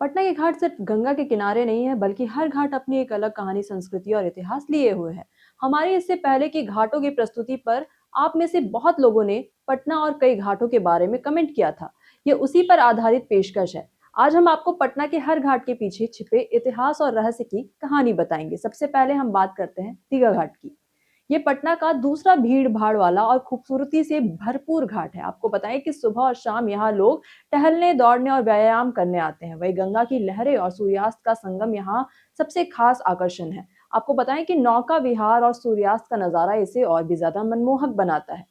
पटना के घाट सिर्फ गंगा के किनारे नहीं है, बल्कि हर घाट अपनी एक अलग कहानी, संस्कृति और इतिहास लिए हुए है। हमारे इससे पहले की घाटों की प्रस्तुति पर आप में से बहुत लोगों ने पटना और कई घाटों के बारे में कमेंट किया था। ये उसी पर आधारित पेशकश है। आज हम आपको पटना के हर घाट के पीछे छिपे इतिहास और रहस्य की कहानी बताएंगे। सबसे पहले हम बात करते हैं दीघा घाट की। ये पटना का दूसरा भीड़-भाड़ वाला और खूबसूरती से भरपूर घाट है। आपको बताएं कि सुबह और शाम यहाँ लोग टहलने, दौड़ने और व्यायाम करने आते हैं। वहीं गंगा की लहरें और सूर्यास्त का संगम यहाँ सबसे खास आकर्षण है। आपको बताएं कि नौका विहार और सूर्यास्त का नजारा इसे और भी ज्यादा मनमोहक बनाता है।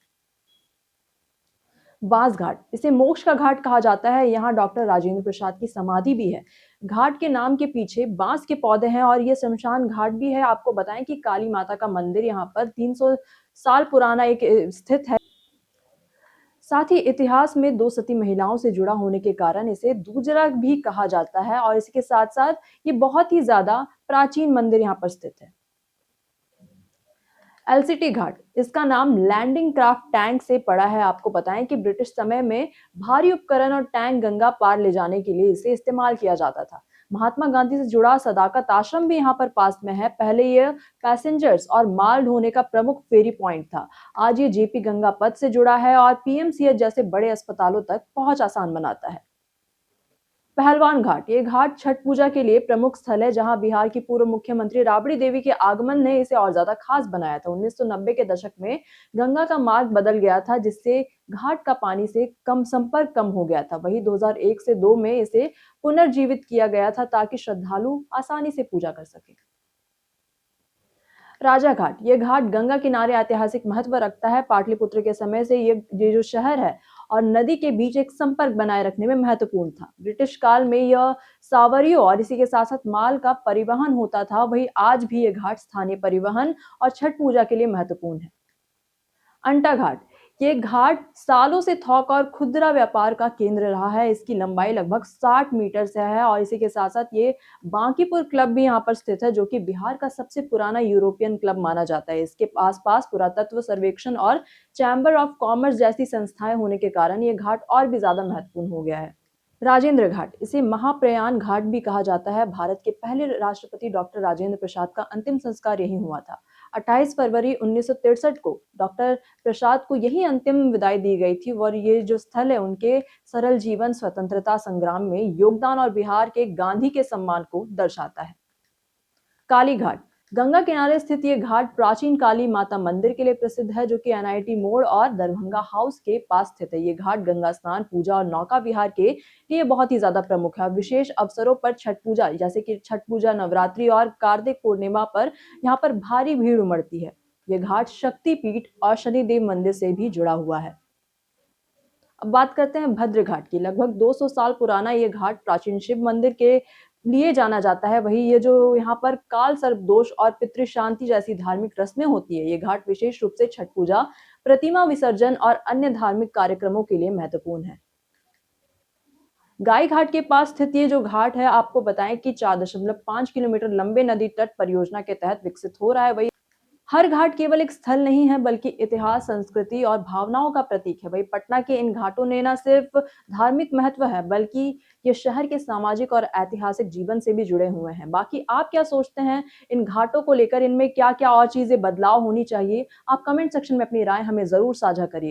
बांस घाट, इसे मोक्ष का घाट कहा जाता है। यहाँ डॉक्टर राजेंद्र प्रसाद की समाधि भी है। घाट के नाम के पीछे बांस के पौधे हैं और ये शमशान घाट भी है। आपको बताएं कि काली माता का मंदिर यहाँ पर 300 साल पुराना एक स्थित है। साथ ही इतिहास में दो सती महिलाओं से जुड़ा होने के कारण इसे दूजरा भी कहा जाता है और इसके साथ साथ ये बहुत ही ज्यादा प्राचीन मंदिर यहाँ पर स्थित है। एलसीटी घाट, इसका नाम लैंडिंग क्राफ्ट टैंक से पड़ा है। आपको बताएं कि ब्रिटिश समय में भारी उपकरण और टैंक गंगा पार ले जाने के लिए इसे इस्तेमाल किया जाता था। महात्मा गांधी से जुड़ा सदाकत आश्रम भी यहाँ पर पास में है। पहले यह पैसेंजर्स और माल ढोने का प्रमुख फेरी पॉइंट था। आज ये जेपी गंगा पथ से जुड़ा है और पीएमसीएच जैसे बड़े अस्पतालों तक पहुंच आसान बनाता है। पहलवान घाट, ये घाट छठ पूजा के लिए प्रमुख स्थल है, जहां बिहार की पूर्व मुख्यमंत्री राबड़ी देवी के आगमन ने इसे और ज्यादा खास बनाया था। 1990 के दशक में गंगा का मार्ग बदल गया था, जिससे घाट का पानी से कम संपर्क कम हो गया था। वहीं 2001 से 2 में इसे पुनर्जीवित किया गया था ताकि श्रद्धालु आसानी से पूजा कर सके। राजा घाट, ये घाट गंगा किनारे ऐतिहासिक महत्व रखता है। पाटलिपुत्र के समय से ये जो शहर है और नदी के बीच एक संपर्क बनाए रखने में महत्वपूर्ण था। ब्रिटिश काल में यह सावरियों और इसी के साथ साथ माल का परिवहन होता था। वही आज भी ये घाट स्थानीय परिवहन और छठ पूजा के लिए महत्वपूर्ण है। अंटा घाट, ये घाट सालों से थोक और खुदरा व्यापार का केंद्र रहा है। इसकी लंबाई लगभग 60 मीटर से है और इसी के साथ साथ ये बांकीपुर क्लब भी यहाँ पर स्थित है, जो कि बिहार का सबसे पुराना यूरोपियन क्लब माना जाता है। इसके आसपास पुरातत्व सर्वेक्षण और चैम्बर ऑफ कॉमर्स जैसी संस्थाएं होने के कारण ये घाट और भी ज्यादा महत्वपूर्ण हो गया है। राजेंद्र घाट, इसे महाप्रयाण घाट भी कहा जाता है। भारत के पहले राष्ट्रपति डॉक्टर राजेंद्र प्रसाद का अंतिम संस्कार यहीं हुआ था। 28 फरवरी 1963 को डॉक्टर प्रसाद को यही अंतिम विदाई दी गई थी और ये जो स्थल है उनके सरल जीवन, स्वतंत्रता संग्राम में योगदान और बिहार के गांधी के सम्मान को दर्शाता है। काली घाट, गंगा किनारे स्थित ये घाट प्राचीन काली माता मंदिर के लिए प्रसिद्ध है, जो कि एनआईटी मोड़ और दरभंगा हाउस के पास स्थित है। ये घाट गंगा स्नान, पूजा और नौका विहार के लिए बहुत ही ज्यादा प्रमुख है। विशेष अवसरों पर छठ पूजा, जैसे कि छठ पूजा, नवरात्रि और कार्तिक पूर्णिमा पर यहाँ पर भारी भीड़ उमड़ती है। ये घाट शक्तिपीठ और शनिदेव मंदिर से भी जुड़ा हुआ है। अब बात करते हैं भद्र घाट की। लगभग 200 साल पुराना ये घाट प्राचीन शिव मंदिर के लिए जाना जाता है। वहीं ये जो यहाँ पर काल सर्प दोष और पितृ शांति जैसी धार्मिक रस्में होती है। ये घाट विशेष रूप से छठ पूजा, प्रतिमा विसर्जन और अन्य धार्मिक कार्यक्रमों के लिए महत्वपूर्ण है। गाय घाट के पास स्थित ये जो घाट है, आपको बताएं कि 4.5 किलोमीटर लंबे नदी तट परियोजना के तहत विकसित हो रहा है। वही हर घाट केवल एक स्थल नहीं है, बल्कि इतिहास, संस्कृति और भावनाओं का प्रतीक है। वही पटना के इन घाटों ने न सिर्फ धार्मिक महत्व है, बल्कि ये शहर के सामाजिक और ऐतिहासिक जीवन से भी जुड़े हुए हैं। बाकी आप क्या सोचते हैं इन घाटों को लेकर? इनमें क्या क्या और चीजें बदलाव होनी चाहिए? आप कमेंट सेक्शन में अपनी राय हमें जरूर साझा करिए।